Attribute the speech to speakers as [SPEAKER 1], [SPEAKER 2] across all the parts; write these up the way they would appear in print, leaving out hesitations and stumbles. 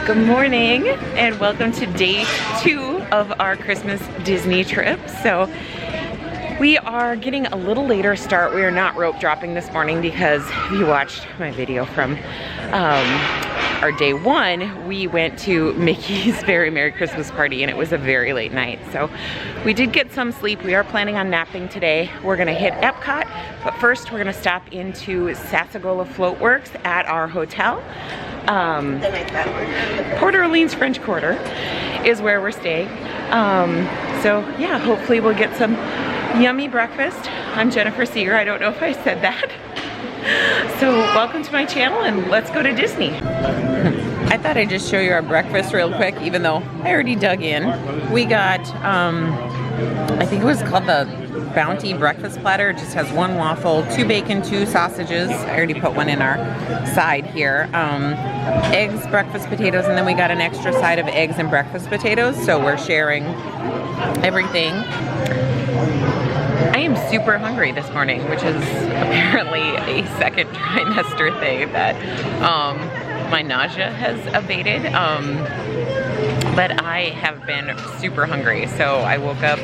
[SPEAKER 1] Good morning and welcome to day 2 of our Christmas Disney trip. So we are getting a little later start. We are not rope dropping this morning because if you watched my video from our day 1, we went to Mickey's Very Merry Christmas Party and it was a very late night. So we did get some sleep. We are planning on napping today. We're gonna hit Epcot, but first we're gonna stop into Sassagoula Float Works at our hotel. Port Orleans French Quarter is where we're staying. So yeah, hopefully we'll get some yummy breakfast. I'm Jennifer Seeger. I don't know if I said that. So welcome to my channel and let's go to Disney. I thought I'd just show you our breakfast real quick, even though I already dug in. We got, I think it was called the Bounty breakfast platter. It just has 1 waffle, 2 bacon, 2 sausages. I already put one in our side here. Eggs, breakfast potatoes, and then we got an extra side of eggs and breakfast potatoes. So we're sharing everything. I am super hungry this morning, which is apparently a second trimester thing that my nausea has abated. But I have been super hungry, so I woke up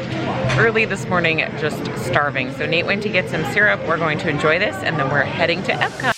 [SPEAKER 1] early this morning just starving. So Nate went to get some syrup. We're going to enjoy this, and then we're heading to Epcot.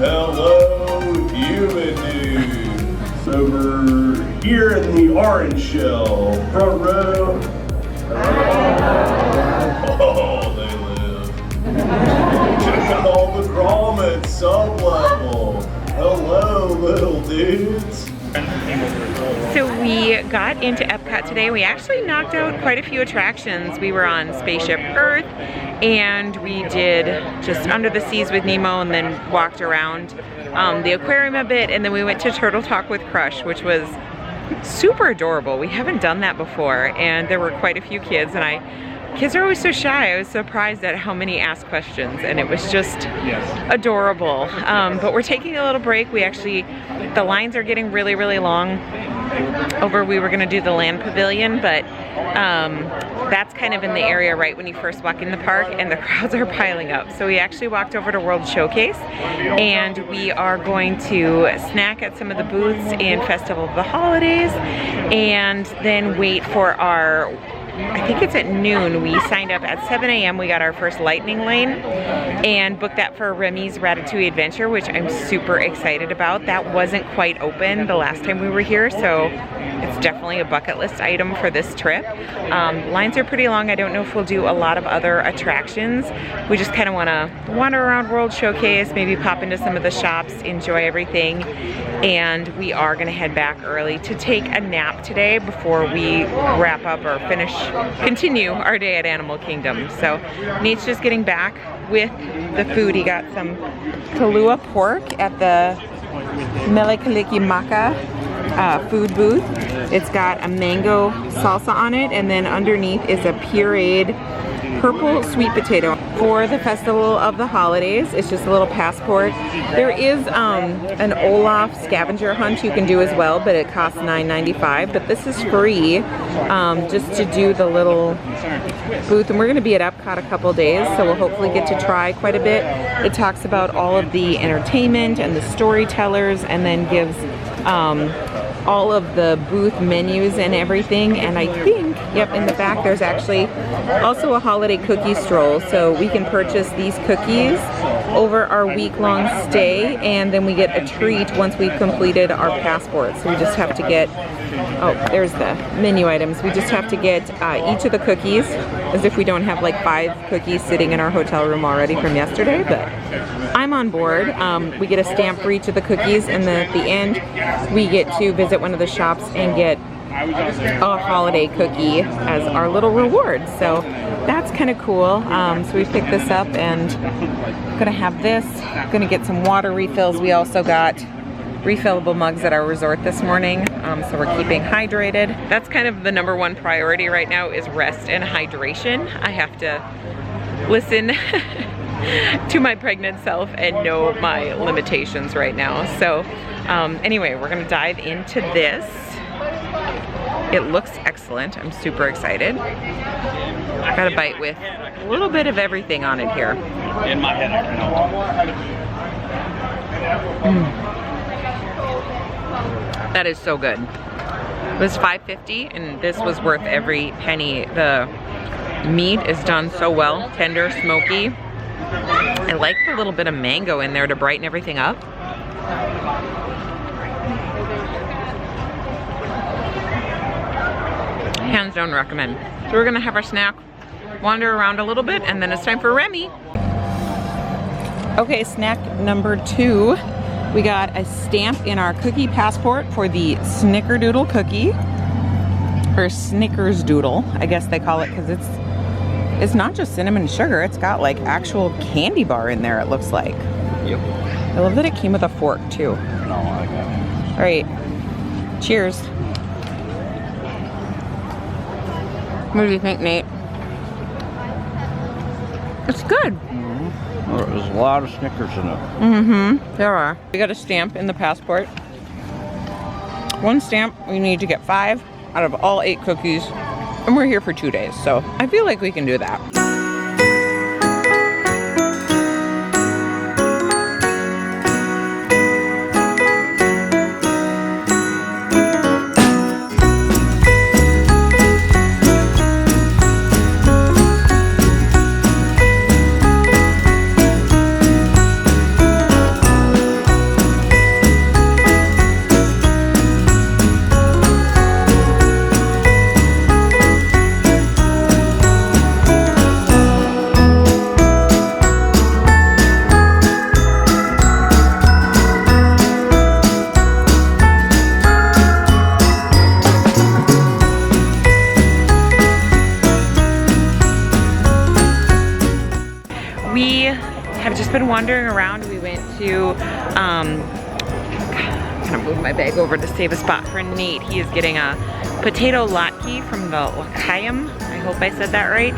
[SPEAKER 2] Hello, human dudes. Over here in the orange shell, front row. Oh, they live. Check out all the grommets, sub-level. Hello, little dudes.
[SPEAKER 1] So we got into Epcot today. We actually knocked out quite a few attractions. We were on Spaceship Earth and we did just Under the Seas with Nemo and then walked around the aquarium a bit, and then we went to Turtle Talk with Crush, which was super adorable. We haven't done that before, and there were quite a few kids, and kids are always so shy. I was surprised at how many asked questions, and it was just adorable. But we're taking a little break. The lines are getting really, really long. We were gonna do the land pavilion, but that's kind of in the area right when you first walk in the park, and the crowds are piling up. So we actually walked over to World Showcase, and we are going to snack at some of the booths in Festival of the Holidays, and then wait for our I think it's at noon. We signed up at 7 a.m. We got our first lightning lane and booked that for Remy's Ratatouille Adventure, which I'm super excited about. That wasn't quite open the last time we were here, so it's definitely a bucket list item for this trip. Lines are pretty long. I don't know if we'll do a lot of other attractions. We just kind of want to wander around World Showcase, maybe pop into some of the shops, enjoy everything, and we are going to head back early to take a nap today before we wrap up or continue our day at Animal Kingdom. So Nate's just getting back with the food. He got some Kahlua pork at the Melikalikimaka food booth. It's got a mango salsa on it, and then underneath is a pureed purple sweet potato for the Festival of the Holidays. It's just a little passport. There is an Olaf scavenger hunt you can do as well, but it costs $9.95. But this is free, just to do the little booth. And we're going to be at Epcot a couple days, so we'll hopefully get to try quite a bit. It talks about all of the entertainment and the storytellers, and then gives all of the booth menus and everything. And I think, yep, in the back there's actually also a holiday cookie stroll, so we can purchase these cookies over our week-long stay, and then we get a treat once we've completed our passport. So we just have to get, oh, there's the menu items. We just have to get each of the cookies, as if we don't have like 5 cookies sitting in our hotel room already from yesterday, but I'm on board. We get a stamp for each of the cookies, and then at the end we get to visit one of the shops and get a holiday cookie as our little reward. So that's kind of cool. So we picked this up and gonna have this. Gonna get some water refills. We also got refillable mugs at our resort this morning, so we're keeping hydrated. That's kind of the #1 priority right now, is rest and hydration. I have to listen to my pregnant self and know my limitations right now. So anyway, we're gonna dive into this. It looks excellent. I'm super excited. Got a bite with a little bit of everything on it here.
[SPEAKER 3] In my head, I know.
[SPEAKER 1] That is so good. It was $5.50 and this was worth every penny. The meat is done so well, tender, smoky. I like the little bit of mango in there to brighten everything up. Hands down recommend. So we're gonna have our snack, wander around a little bit, and then it's time for Remy. Okay, snack #2. We got a stamp in our cookie passport for the Snickerdoodle cookie, or Snickersdoodle, I guess they call it, because it's not just cinnamon and sugar. It's got like actual candy bar in there, it looks like.
[SPEAKER 3] Yep.
[SPEAKER 1] I love that it came with a fork too.
[SPEAKER 3] No, I like that.
[SPEAKER 1] All right, cheers. What do you think, Nate? It's good.
[SPEAKER 3] There's a lot of Snickers in it.
[SPEAKER 1] Mm-hmm, there are. We got a stamp in the passport. One stamp, we need to get 5 out of all 8 cookies. And we're here for 2 days, so I feel like we can do that. Been wandering around. We went to kind of move my bag over to save a spot for Nate. He is getting a potato latke from the L'Chaim, I hope I said that right,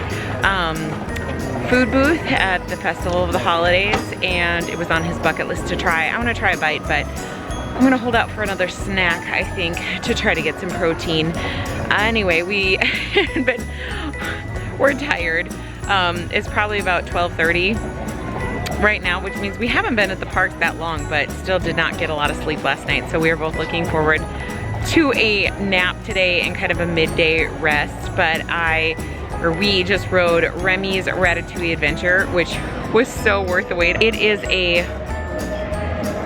[SPEAKER 1] food booth at the Festival of the Holidays, and it was on his bucket list to try. I want to try a bite, but I'm gonna hold out for another snack, I think, to try to get some protein. Anyway, but we're tired. It's probably about 12:30 right now, which means we haven't been at the park that long, but still did not get a lot of sleep last night. So we are both looking forward to a nap today and kind of a midday rest, but we just rode Remy's Ratatouille Adventure, which was so worth the wait. It is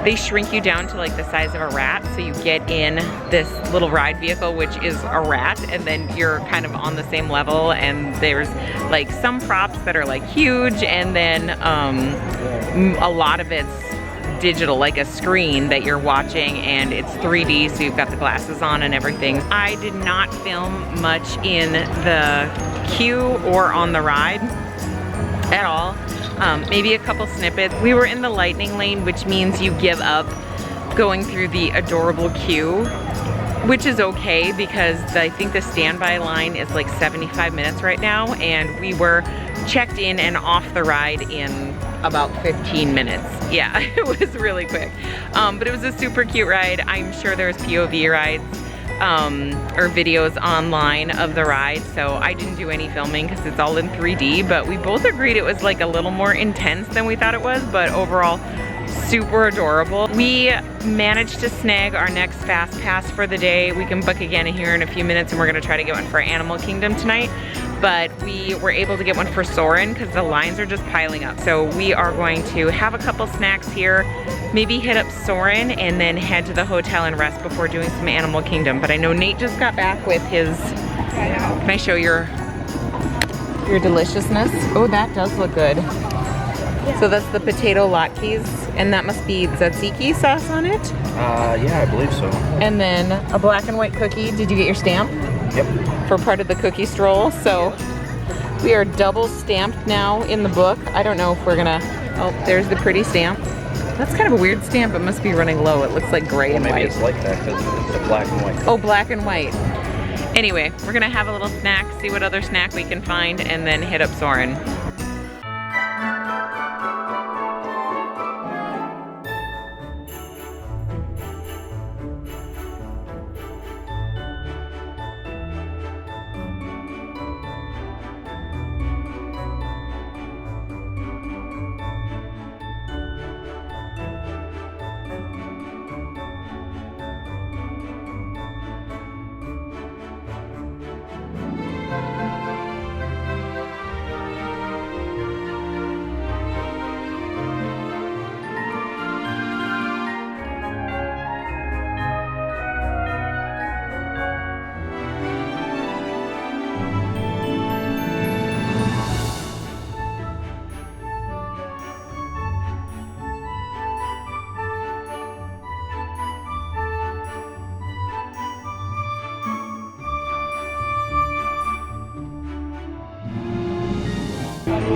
[SPEAKER 1] they shrink you down to like the size of a rat, so you get in this little ride vehicle, which is a rat, and then you're kind of on the same level, and there's like some props that are like huge, and then a lot of it's digital, like a screen that you're watching, and it's 3D, so you've got the glasses on and everything. I did not film much in the queue or on the ride at all. Maybe a couple snippets. We were in the lightning lane, which means you give up going through the adorable queue, which is okay because I think the standby line is like 75 minutes right now, and we were checked in and off the ride in about 15 minutes. Yeah, it was really quick. But it was a super cute ride. I'm sure there's POV rides or videos online of the ride, so I didn't do any filming because it's all in 3D, but we both agreed it was like a little more intense than we thought it was, but overall super adorable. We managed to snag our next fast pass for the day. We can book again here in a few minutes, and we're gonna try to get one for Animal Kingdom tonight, but we were able to get one for Soarin' because the lines are just piling up. So we are going to have a couple snacks here, maybe hit up Soarin', and then head to the hotel and rest before doing some Animal Kingdom. But I know Nate just got back with his, can I show your deliciousness? Oh, that does look good. So that's the potato latkes, and that must be tzatziki sauce on it?
[SPEAKER 3] Yeah, I believe so.
[SPEAKER 1] And then a black and white cookie. Did you get your stamp?
[SPEAKER 3] Yep.
[SPEAKER 1] For part of the cookie stroll. So we are double stamped now in the book. I don't know if we're gonna, oh, there's the pretty stamp. That's kind of a weird stamp. It must be running low. It looks like gray and
[SPEAKER 3] Maybe
[SPEAKER 1] white.
[SPEAKER 3] it's like that because it's a black and white cookie.
[SPEAKER 1] Oh, black and white. Anyway, we're gonna have a little snack, see what other snack we can find, and then hit up Soarin'.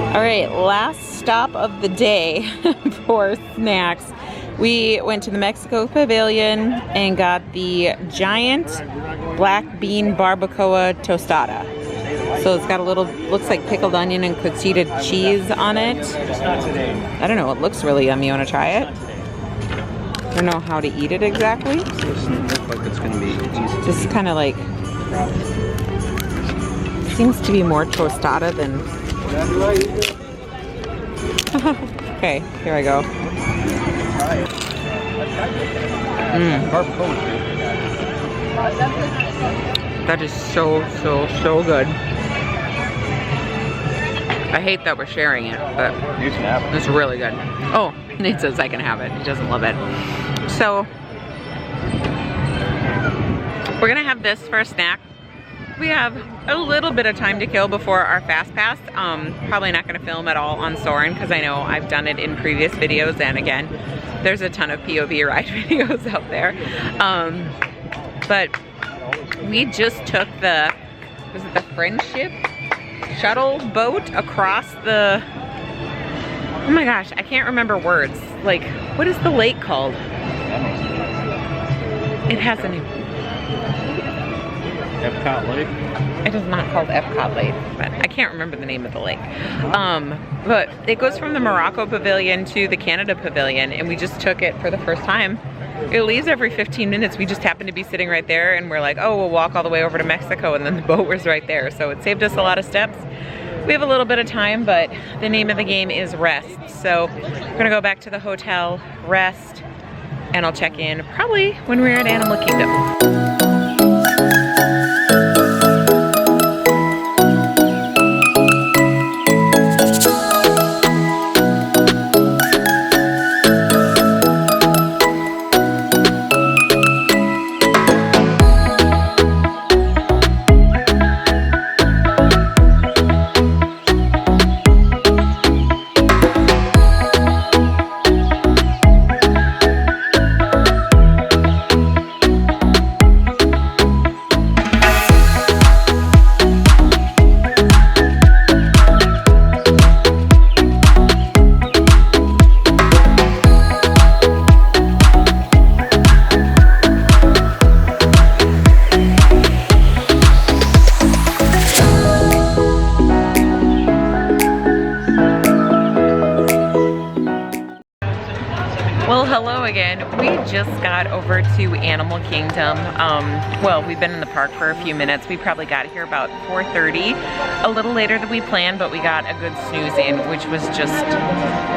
[SPEAKER 1] All right, last stop of the day for snacks. We went to the Mexico Pavilion and got the giant black bean barbacoa tostada. So it's got a little, looks like pickled onion and cotija cheese on it. I don't know, it looks really yummy. You want to try it? I don't know how to eat it exactly.
[SPEAKER 3] It doesn't look like it's going to be easy.
[SPEAKER 1] Just kind of like, seems to be more tostada than... Okay, here I go. That is so good. I hate that we're sharing it, but
[SPEAKER 3] You can have it.
[SPEAKER 1] it's really good. Oh, Nate says I can have it. He doesn't love it. So, we're gonna have this for a snack. We have a little bit of time to kill before our fast pass. Probably not gonna film at all on Soarin' because I know I've done it in previous videos, and again, there's a ton of POV ride videos out there. But we just took the, was it the Friendship shuttle boat across the, oh my gosh, I can't remember words. Like, what is the lake called? It has a name.
[SPEAKER 3] Epcot Lake?
[SPEAKER 1] It is not called Epcot Lake, but I can't remember the name of the lake. But it goes from the Morocco Pavilion to the Canada Pavilion, and we just took it for the first time. It leaves every 15 minutes. We just happened to be sitting right there, and we're like, oh, we'll walk all the way over to Mexico, and then the boat was right there. So it saved us a lot of steps. We have a little bit of time, but the name of the game is rest. So we're gonna go back to the hotel, rest, and I'll check in probably when we're at Animal Kingdom. just got over to Animal Kingdom. Well, we've been in the park for a few minutes. We probably got here about 4:30, a little later than we planned, but we got a good snooze in, which was just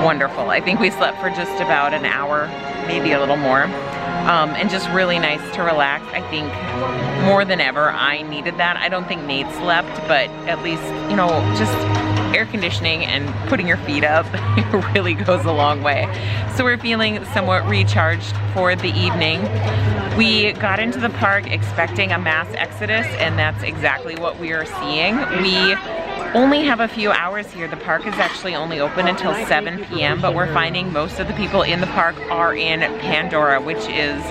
[SPEAKER 1] wonderful. I think we slept for just about an hour, maybe a little more. And just really nice to relax. I think more than ever I needed that. I don't think Nate slept, but at least, you know, just air conditioning and putting your feet up, it really goes a long way. So we're feeling somewhat recharged for the evening. We got into the park expecting a mass exodus, and that's exactly what we are seeing. We only have a few hours here. The park is actually only open until 7 p.m., but we're finding most of the people in the park are in Pandora, which is,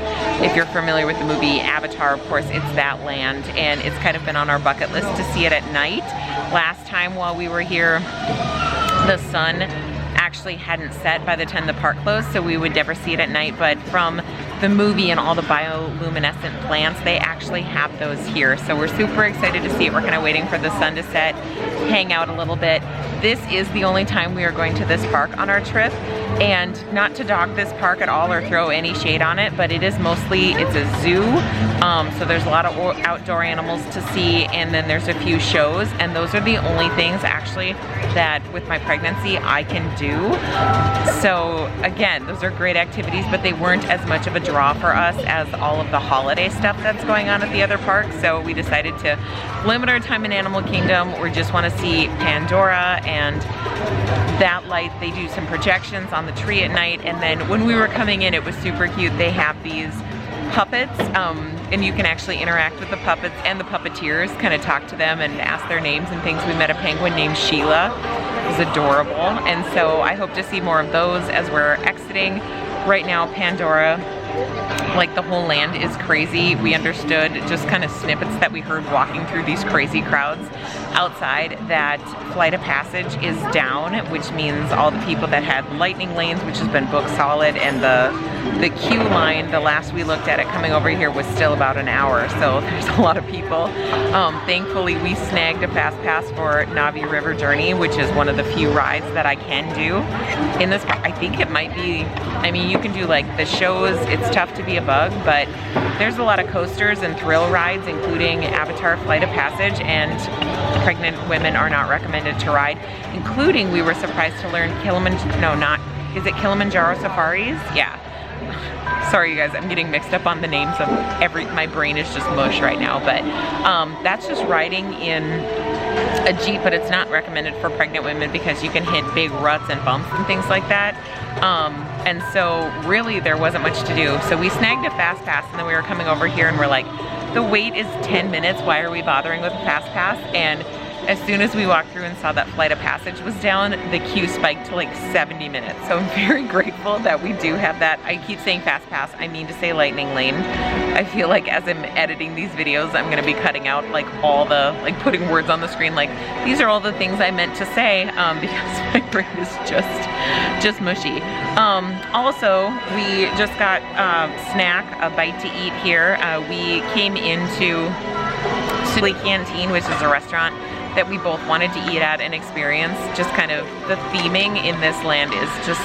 [SPEAKER 1] if you're familiar with the movie Avatar, of course, it's that land, and it's kind of been on our bucket list to see it at night. Last time while we were here, the sun actually hadn't set by the time the park closed, so we would never see it at night, but from the movie and all the bioluminescent plants, they actually have those here. So we're super excited to see it. We're kind of waiting for the sun to set, hang out a little bit. This is the only time we are going to this park on our trip, and not to dog this park at all or throw any shade on it, but it is mostly, it's a zoo, so there's a lot of outdoor animals to see, and then there's a few shows, and those are the only things actually that with my pregnancy I can do. So again, those are great activities, but they weren't as much of a draw for us as all of the holiday stuff that's going on at the other parks, so we decided to limit our time in Animal Kingdom. We just want to see Pandora and that light. They do some projections on the tree at night, and then when we were coming in, it was super cute. They have these puppets, and you can actually interact with the puppets and the puppeteers, kind of talk to them and ask their names and things. We met a penguin named Sheila. It was adorable, and so I hope to see more of those as we're exiting. Right now, Pandora, like the whole land is crazy. We understood just kind of snippets that we heard walking through these crazy crowds outside that Flight of Passage is down, which means all the people that had lightning lanes, which has been booked solid, and the queue line, the last we looked at it coming over here, was still about an hour, so there's a lot of people. Thankfully, we snagged a fast pass for Navi River Journey, which is one of the few rides that I can do in this park. I think it might be, I mean, you can do like the shows. It's tough to be a bug, but there's a lot of coasters and thrill rides, including Avatar Flight of Passage, and pregnant women are not recommended to ride, including, we were surprised to learn is it Kilimanjaro Safaris? Yeah. Sorry you guys, I'm getting mixed up on the names of my brain is just mush right now, but that's just riding in a Jeep, but it's not recommended for pregnant women because you can hit big ruts and bumps and things like that. And so really there wasn't much to do. So we snagged a fast pass, and then we were coming over here and we're like, the wait is 10 minutes, why are we bothering with a fast pass? And as soon as we walked through and saw that Flight of Passage was down, the queue spiked to like 70 minutes. So I'm very grateful that we do have that. I keep saying fast pass, I mean to say lightning lane. I feel like as I'm editing these videos, I'm gonna be cutting out like all the, like putting words on the screen, like these are all the things I meant to say, because my brain is just mushy. Also, we just got a bite to eat here. We came into Sheila Canteen, which is a restaurant that we both wanted to eat at and experience. Just kind of the theming in this land is just,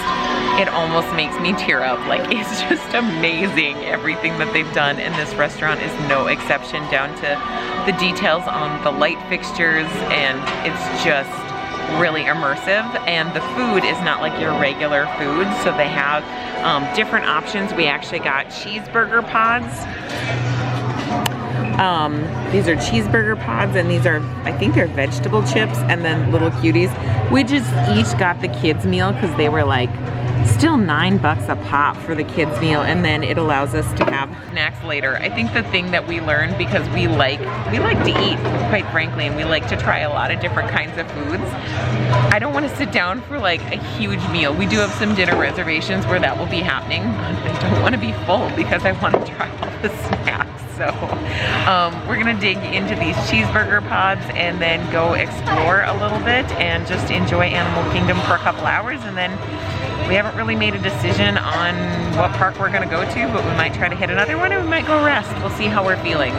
[SPEAKER 1] it almost makes me tear up. Like, it's just amazing everything that they've done, and this restaurant is no exception, down to the details on the light fixtures, and it's just really immersive. And the food is not like your regular food, so they have different options. We actually got cheeseburger pods. These are cheeseburger pods, and these are, I think they're vegetable chips, and then little cuties. We just each got the kids meal because they were like still $9 a pop for the kids meal, and then it allows us to have snacks later. I think the thing that we learned, because we like to eat, quite frankly, and we like to try a lot of different kinds of foods. I don't want to sit down for like a huge meal. We do have some dinner reservations where that will be happening. I don't want to be full because I want to try all the snacks. So we're gonna dig into these cheeseburger pods and then go explore a little bit and just enjoy Animal Kingdom for a couple hours, and then we haven't really made a decision on what park we're gonna go to, but we might try to hit another one, and we might go rest. We'll see how we're feeling.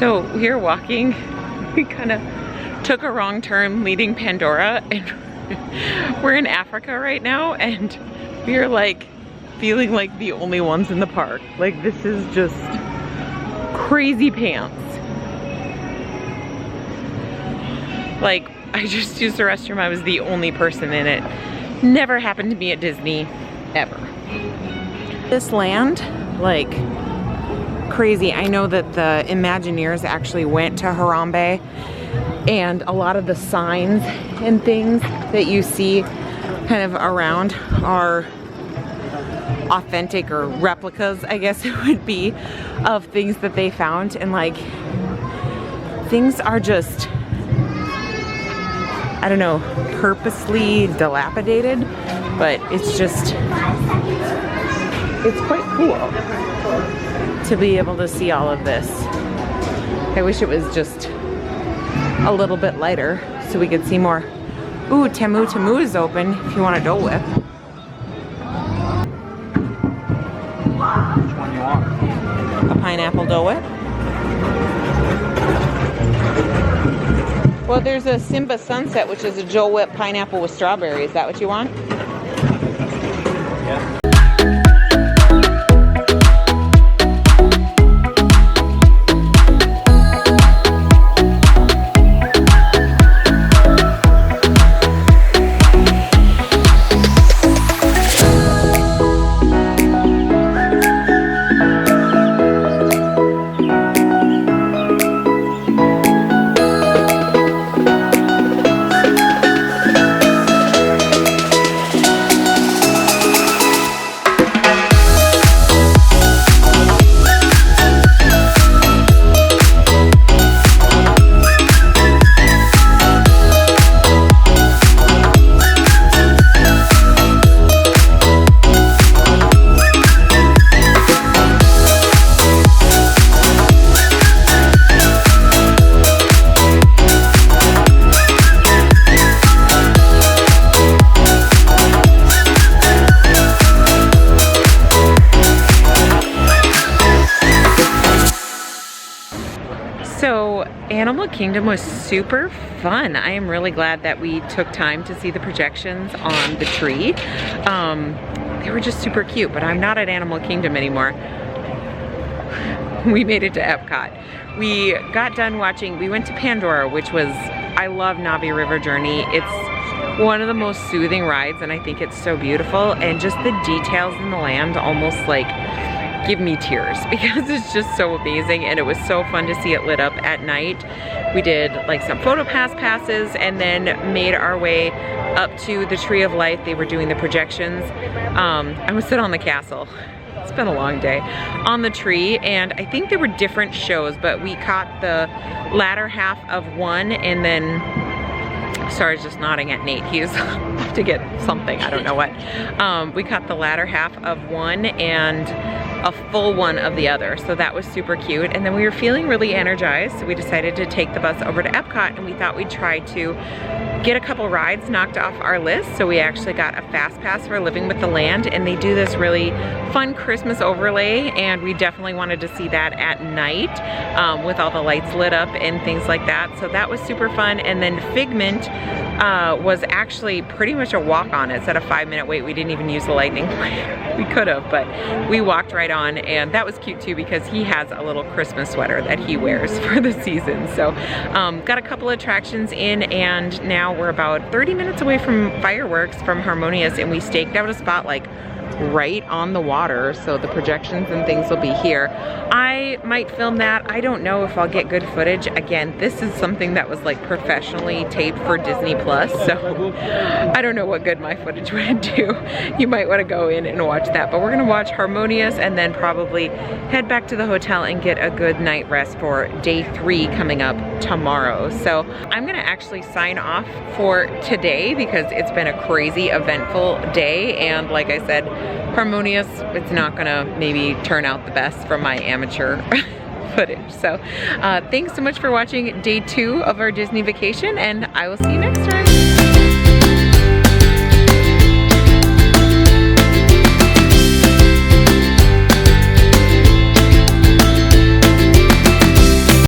[SPEAKER 1] So we are walking, we kind of took a wrong turn leading Pandora, and we're in Africa right now, and we are like feeling like the only ones in the park. Like, this is just crazy pants. Like, I just used the restroom, I was the only person in it. Never happened to me at Disney, ever. This land, like, crazy. I know that the Imagineers actually went to Harambe, and a lot of the signs and things that you see kind of around are authentic or replicas, I guess it would be, of things that they found. And like, things are just, I don't know, purposely dilapidated, but it's just, it's quite cool to be able to see all of this. I wish it was just a little bit lighter so we could see more. Ooh, Temu Temu is open if you want a Dole Whip.
[SPEAKER 3] Which one you want?
[SPEAKER 1] A pineapple Dole Whip. Well, there's a Simba Sunset, which is a Dole Whip pineapple with strawberry. Is that what you want?
[SPEAKER 3] Yeah.
[SPEAKER 1] So Animal Kingdom was super fun. I am really glad that we took time to see the projections on the tree. They were just super cute, but I'm not at Animal Kingdom anymore. We made it to Epcot. We got done watching, we went to Pandora, which was, I love Navi River Journey. It's one of the most soothing rides, and I think it's so beautiful, and just the details in the land almost like give me tears because it's just so amazing, and it was so fun to see it lit up at night. We did like some photo passes and then made our way up to the Tree of Life. They were doing the projections. I was sitting on the castle. It's been a long day. On the tree, and I think there were different shows, but we caught the latter half of one, and then Sarah's just nodding at Nate. He's off to get something, I don't know what. We caught the latter half of one and a full one of the other, so that was super cute. And then we were feeling really energized, so we decided to take the bus over to Epcot, and we thought we'd try to get a couple rides knocked off our list. So we actually got a fast pass for Living with the Land, and they do this really fun Christmas overlay, and we definitely wanted to see that at night with all the lights lit up and things like that. So that was super fun. And then Figment was actually pretty much a walk-on. It said a 5-minute wait. We didn't even use the lightning. We could have, but we walked right on, and that was cute too because he has a little Christmas sweater that he wears for the season. So got a couple attractions in, and now we're about 30 minutes away from fireworks from Harmonious, and we staked out a spot like right on the water, so the projections and things will be here. I might film that. I don't know if I'll get good footage. Again, this is something that was like professionally taped for Disney Plus, so I don't know what good my footage would do. You might want to go in and watch that, but we're gonna watch Harmonious and then probably head back to the hotel and get a good night rest for day 3 coming up tomorrow. So I'm gonna actually sign off for today because it's been a crazy eventful day, and like I said, Harmonious, it's not gonna maybe turn out the best from my amateur footage. So thanks so much for watching day 2 of our Disney vacation, and I will see you next time.